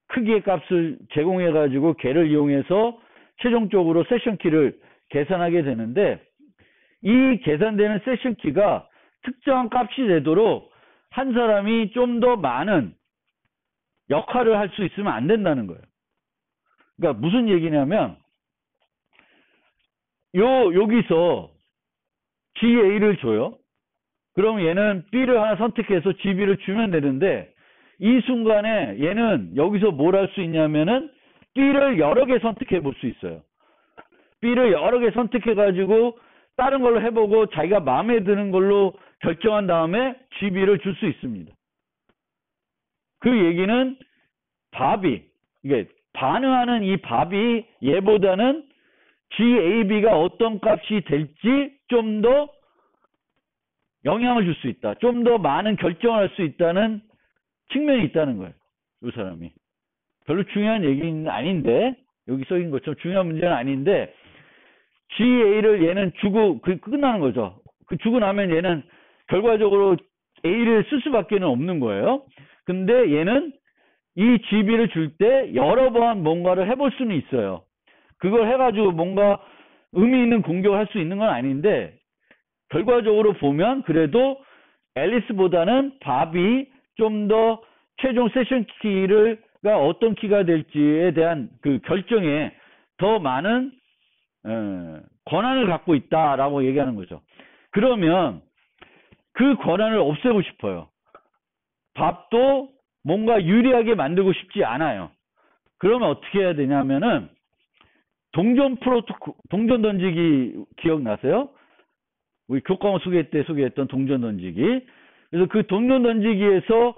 Speaker 1: 크기의 값을 제공해 가지고 걔를 이용해서 최종적으로 세션 키를 계산하게 되는데 이 계산되는 세션 키가 특정한 값이 되도록 한 사람이 좀 더 많은 역할을 할 수 있으면 안 된다는 거예요. 그러니까 무슨 얘기냐면 여기서 GA를 줘요. 그럼 얘는 B를 하나 선택해서 GB를 주면 되는데 이 순간에 얘는 여기서 뭘 할 수 있냐면은 B를 여러 개 선택해 볼 수 있어요. B를 여러 개 선택해 가지고 다른 걸로 해보고 자기가 마음에 드는 걸로 결정한 다음에 GB를 줄 수 있습니다. 그 얘기는 이게 반응하는 이 밥이 얘보다는 GAB가 어떤 값이 될지 좀 더 영향을 줄 수 있다. 좀 더 많은 결정을 할 수 있다는 측면이 있다는 거예요. 이 사람이. 별로 중요한 얘기는 아닌데 여기 써있는 것처럼 중요한 문제는 아닌데 GA를 얘는 주고 끝나는 거죠. 그 주고 나면 얘는 결과적으로 A를 쓸 수밖에 없는 거예요. 근데 얘는 이 GB를 줄 때 여러 번 뭔가를 해볼 수는 있어요. 그걸 해가지고 뭔가 의미 있는 공격을 할 수 있는 건 아닌데 결과적으로 보면 그래도 앨리스보다는 밥이 좀 더 최종 세션 키가 어떤 키가 될지에 대한 그 결정에 더 많은 권한을 갖고 있다라고 얘기하는 거죠. 그러면 그 권한을 없애고 싶어요. 밥도 뭔가 유리하게 만들고 싶지 않아요. 그러면 어떻게 해야 되냐면은 동전 던지기 기억나세요? 우리 교과목 소개 때 소개했던 동전 던지기. 그래서 그 동전 던지기에서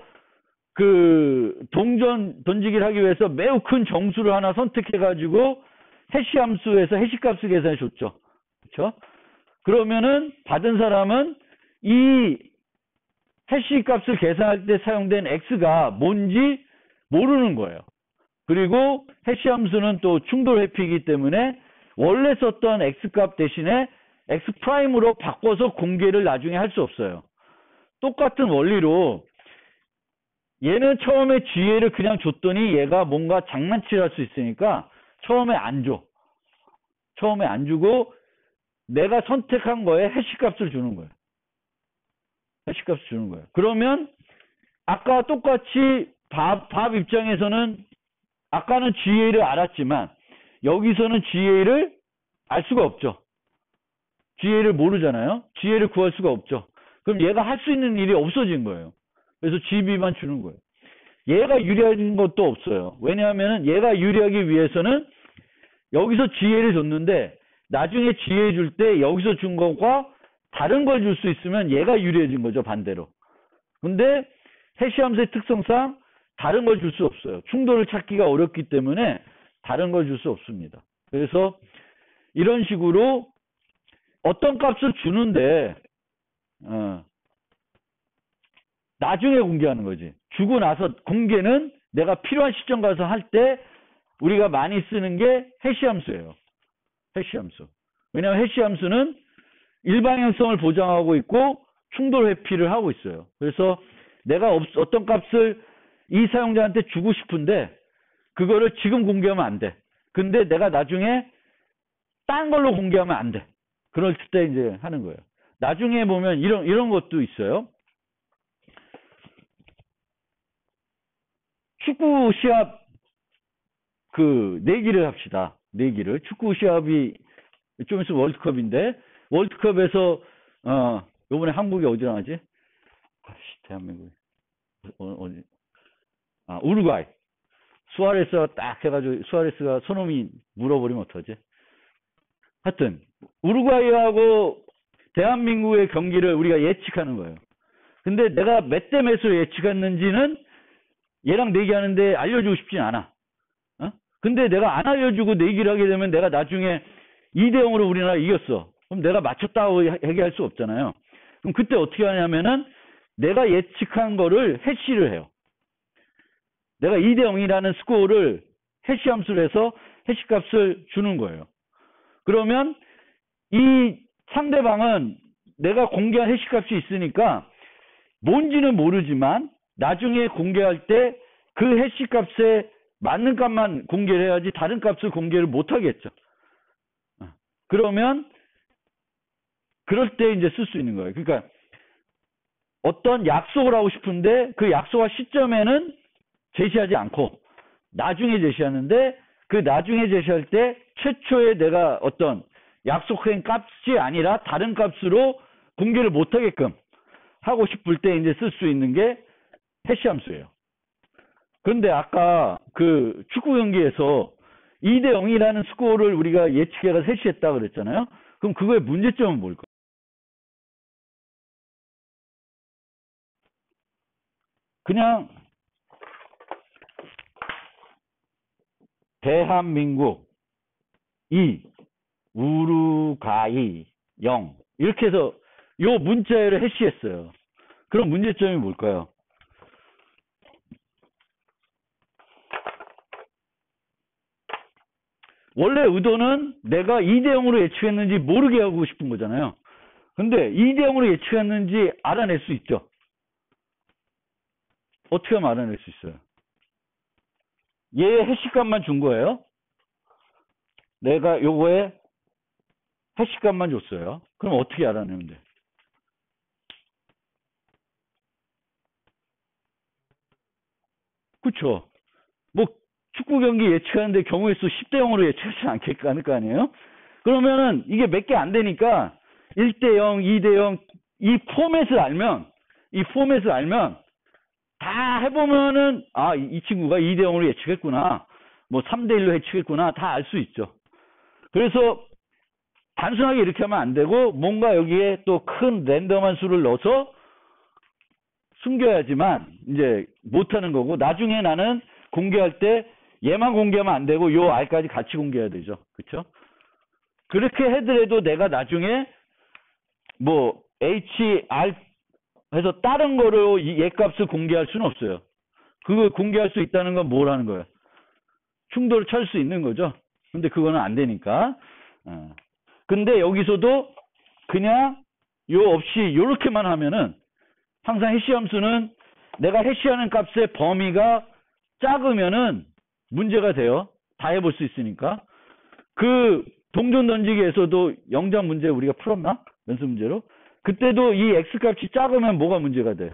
Speaker 1: 그 동전 던지기를 하기 위해서 매우 큰 정수를 하나 선택해가지고 해시 함수에서 해시 값을 계산해 줬죠. 그렇죠? 그러면은 받은 사람은 이 해시 값을 계산할 때 사용된 x가 뭔지 모르는 거예요. 그리고 해시 함수는 또 충돌 회피이기 때문에 원래 썼던 x값 대신에 x 프라임으로 바꿔서 공개를 나중에 할 수 없어요. 똑같은 원리로 얘는 처음에 GA를 그냥 줬더니 얘가 뭔가 장난치를 할 수 있으니까 처음에 안 줘. 처음에 안 주고 내가 선택한 거에 해시 값을 주는 거예요. 해시 값을 주는 거예요. 그러면 아까 똑같이 밥 입장에서는 아까는 GA를 알았지만 여기서는 GA를 알 수가 없죠. GA를 모르잖아요. GA를 구할 수가 없죠. 그럼 얘가 할 수 있는 일이 없어진 거예요. 그래서 GB만 주는 거예요. 얘가 유리한 것도 없어요. 왜냐하면 얘가 유리하기 위해서는 여기서 GA를 줬는데 나중에 GA 줄 때 여기서 준 것과 다른 걸 줄 수 있으면 얘가 유리해진 거죠. 반대로. 근데 해시함수의 특성상 다른 걸 줄 수 없어요. 충돌을 찾기가 어렵기 때문에 다른 걸 줄 수 없습니다. 그래서 이런 식으로 어떤 값을 주는데 나중에 공개하는 거지. 주고 나서 공개는 내가 필요한 시점 가서 할 때 우리가 많이 쓰는 게 해시함수예요. 해시함수. 왜냐하면 해시함수는 일방향성을 보장하고 있고 충돌 회피를 하고 있어요. 그래서 내가 어떤 값을 이 사용자한테 주고 싶은데 그거를 지금 공개하면 안 돼. 근데 내가 나중에 딴 걸로 공개하면 안 돼. 그럴 때 이제 하는 거예요. 나중에 보면 이런 것도 있어요. 축구 시합 내기를 합시다. 내기를. 축구 시합이 좀 있으면 월드컵인데 월드컵에서 요번에 한국이 어디랑 하지? 대한민국이 어디? 우루과이. 수아레스가 딱 해가지고 수아레스가 손흥민이 물어버리면 어떡하지? 하여튼 우루과이하고 대한민국의 경기를 우리가 예측하는 거예요. 근데 내가 몇 대 몇으로 예측했는지는 얘랑 내기하는데 알려주고 싶진 않아. 근데 내가 안 알려주고 내기를 하게 되면 내가 나중에 2대 0으로 우리나라 이겼어. 그럼 내가 맞췄다고 얘기할 수 없잖아요. 그럼 그때 어떻게 하냐면은 내가 예측한 거를 해시를 해요. 내가 2대 0이라는 스코어를 해시 함수를 해서 해시 값을 주는 거예요. 그러면 이 상대방은 내가 공개한 해시 값이 있으니까 뭔지는 모르지만 나중에 공개할 때 그 해시 값에 맞는 값만 공개를 해야지 다른 값을 공개를 못 하겠죠. 그러면 그럴 때 이제 쓸 수 있는 거예요. 그러니까 어떤 약속을 하고 싶은데 그 약속할 시점에는 제시하지 않고 나중에 제시하는데 그 나중에 제시할 때 최초에 내가 어떤 약속한 값이 아니라 다른 값으로 공개를 못 하게끔 하고 싶을 때 이제 쓸 수 있는 게 해시 함수예요. 그런데 아까 그 축구 경기에서 2대 0이라는 스코어를 우리가 예측해서 해시했다 그랬잖아요. 그럼 그거의 문제점은 뭘까? 그냥 대한민국 2, 우루과이 0 이렇게 해서 요 문자를 해시했어요. 그럼 문제점이 뭘까요? 원래 의도는 내가 2대 0으로 예측했는지 모르게 하고 싶은 거잖아요. 근데 2대 0으로 예측했는지 알아낼 수 있죠. 어떻게 하면 알아낼 수 있어요? 얘 해시값만 준 거예요. 내가 요거에 해시값만 줬어요. 그럼 어떻게 알아내면 돼? 그쵸? 뭐 축구 경기 예측하는데 경우의 수 10대 0으로 예측하지 않겠까 않을 거 아니에요? 그러면은 이게 몇 개 안 되니까 1대 0, 2대 0 이 포맷을 알면 다 해보면은 이 친구가 2대 0으로 예측했구나. 뭐 3대 1로 예측했구나. 다 알 수 있죠. 그래서 단순하게 이렇게 하면 안 되고 뭔가 여기에 또 큰 랜덤한 수를 넣어서 숨겨야지만 이제 못하는 거고 나중에 나는 공개할 때 얘만 공개하면 안 되고 요 R까지 같이 공개해야 되죠. 그렇죠? 그렇게 해더라도 내가 나중에 뭐 HR 해서 다른 거로 얘 값을 공개할 수는 없어요. 그걸 공개할 수 있다는 건 뭘 하는 거예요? 충돌을 찾을 수 있는 거죠. 근데 그거는 안 되니까. 근데 여기서도 그냥 요 없이 요렇게만 하면은 항상 해시 함수는 내가 해시하는 값의 범위가 작으면은 문제가 돼요. 다 해볼 수 있으니까. 그 동전 던지기에서도 영장 문제 우리가 풀었나? 연습 문제로. 그때도 이 x 값이 작으면 뭐가 문제가 돼?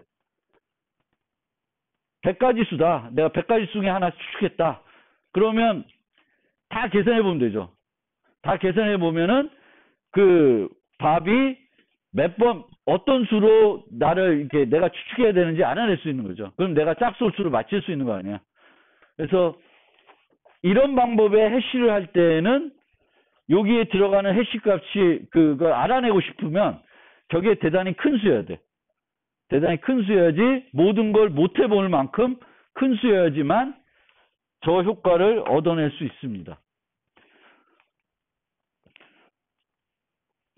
Speaker 1: 100가지 수다. 내가 100가지 수 중에 하나 추측했다. 그러면 다 계산해 보면 되죠. 다 계산해 보면은 그 밥이 몇 번 어떤 수로 나를 이렇게 내가 추측해야 되는지 알아낼 수 있는 거죠. 그럼 내가 짝수를 맞출 수 있는 거 아니야. 그래서 이런 방법의 해시를 할 때는 여기에 들어가는 해시 값이 그걸 알아내고 싶으면 저게 대단히 큰 수여야 돼. 대단히 큰 수여야지 모든 걸 못 해볼 만큼 큰 수여야지만 저 효과를 얻어낼 수 있습니다.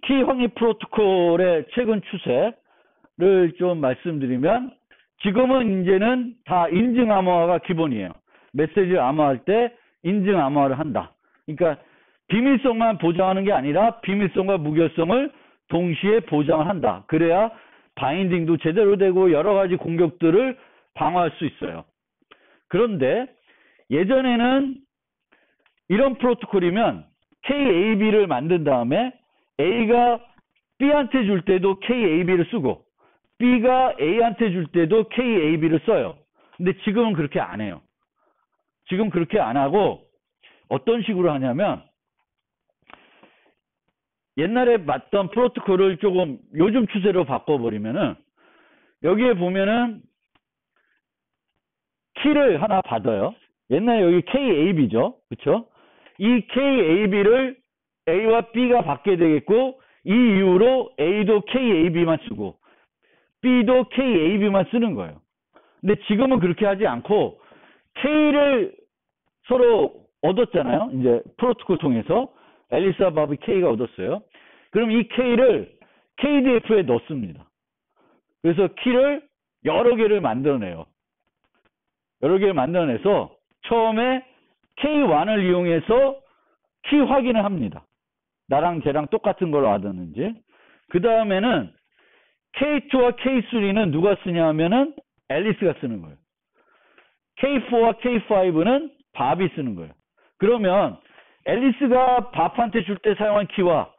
Speaker 1: 키 확립 프로토콜의 최근 추세를 좀 말씀드리면 지금은 이제는 다 인증 암호화가 기본이에요. 메시지를 암호화할 때 인증 암호화를 한다. 그러니까 비밀성만 보장하는 게 아니라 비밀성과 무결성을 동시에 보장을 한다. 그래야 바인딩도 제대로 되고 여러 가지 공격들을 방어할 수 있어요. 그런데 예전에는 이런 프로토콜이면 KAB를 만든 다음에 A가 B한테 줄 때도 KAB를 쓰고 B가 A한테 줄 때도 KAB를 써요. 근데 지금은 그렇게 안 해요. 지금 그렇게 안 하고 어떤 식으로 하냐면 옛날에 봤던 프로토콜을 조금 요즘 추세로 바꿔버리면은 여기에 보면은 키를 하나 받아요. 옛날에 여기 KAB죠. 그쵸? 이 KAB를 A와 B가 받게 되겠고 이 이후로 A도 KAB만 쓰고 B도 KAB만 쓰는 거예요. 근데 지금은 그렇게 하지 않고 K를 서로 얻었잖아요. 이제 프로토콜 통해서 앨리스와 바비 K가 얻었어요. 그럼 이 K를 KDF에 넣습니다. 그래서 키를 여러 개를 만들어내요. 여러 개를 만들어내서 처음에 K1을 이용해서 키 확인을 합니다. 나랑 쟤랑 똑같은 걸 얻었는지. 그 다음에는 K2와 K3는 누가 쓰냐 하면은 앨리스가 쓰는 거예요. K4와 K5는 밥이 쓰는 거예요. 그러면 앨리스가 밥한테 줄 때 사용한 키와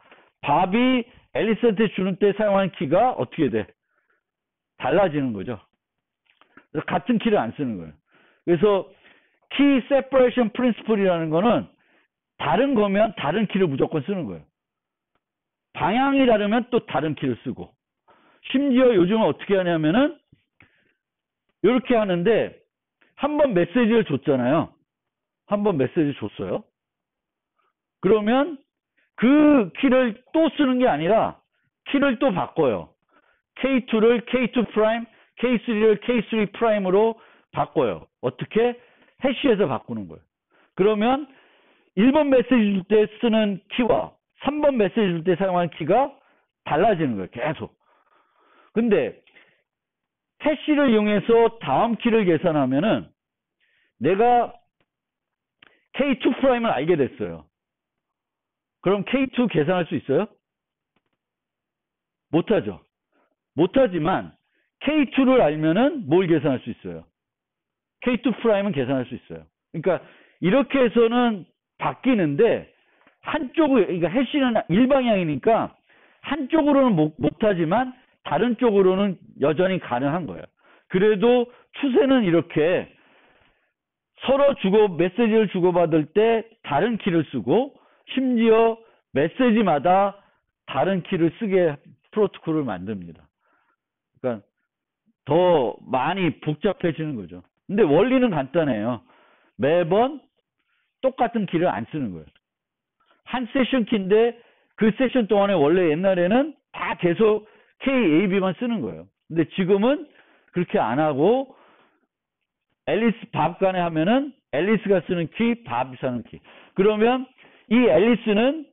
Speaker 1: 밥이 앨리스한테 주는 때 사용한 키가 어떻게 돼? 달라지는 거죠. 그래서 같은 키를 안 쓰는 거예요. 그래서 키 세퍼레이션 프린시플이라는 거는 다른 거면 다른 키를 무조건 쓰는 거예요. 방향이 다르면 또 다른 키를 쓰고 심지어 요즘은 어떻게 하냐면은 이렇게 하는데 한번 메시지를 줬잖아요. 한번 메시지 줬어요. 그러면 그 키를 또 쓰는 게 아니라 키를 또 바꿔요. K2를 K2 프라임, K3를 K3 프라임으로 바꿔요. 어떻게? 해시에서 바꾸는 거예요. 그러면 1번 메시지 줄 때 쓰는 키와 3번 메시지 줄 때 사용하는 키가 달라지는 거예요. 계속. 근데 해시를 이용해서 다음 키를 계산하면은 내가 K2 프라임을 알게 됐어요. 그럼 K2 계산할 수 있어요? 못하죠. 못하지만 K2를 알면은 뭘 계산할 수 있어요? K2 프라임은 계산할 수 있어요. 그러니까 이렇게 해서는 바뀌는데 한쪽을, 그러니까 해시는 일방향이니까 한쪽으로는 못하지만 다른 쪽으로는 여전히 가능한 거예요. 그래도 추세는 이렇게 서로 메시지를 주고받을 때 다른 키를 쓰고 심지어 메시지마다 다른 키를 쓰게 프로토콜을 만듭니다. 그러니까 더 많이 복잡해지는 거죠. 근데 원리는 간단해요. 매번 똑같은 키를 안 쓰는 거예요. 한 세션 키인데 그 세션 동안에 원래 옛날에는 다 계속 KAB만 쓰는 거예요. 근데 지금은 그렇게 안 하고 앨리스 밥 간에 하면은 앨리스가 쓰는 키, 밥이 쓰는 키. 그러면 이 앨리스는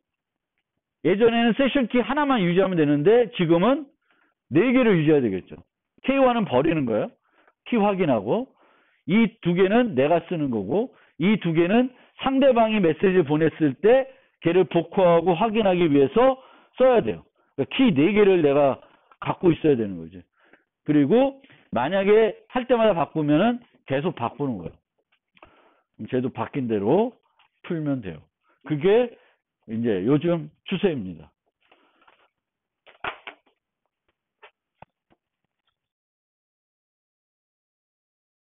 Speaker 1: 예전에는 세션 키 하나만 유지하면 되는데 지금은 4개를 유지해야 되겠죠. K1은 버리는 거예요. 키 확인하고 이 2개는 내가 쓰는 거고 이 2개는 상대방이 메시지를 보냈을 때 걔를 복구하고 확인하기 위해서 써야 돼요. 그러니까 키 4개를 내가 갖고 있어야 되는 거지. 그리고 만약에 할 때마다 바꾸면은 계속 바꾸는 거예요. 쟤도 바뀐 대로 풀면 돼요. 그게 이제 요즘 추세입니다.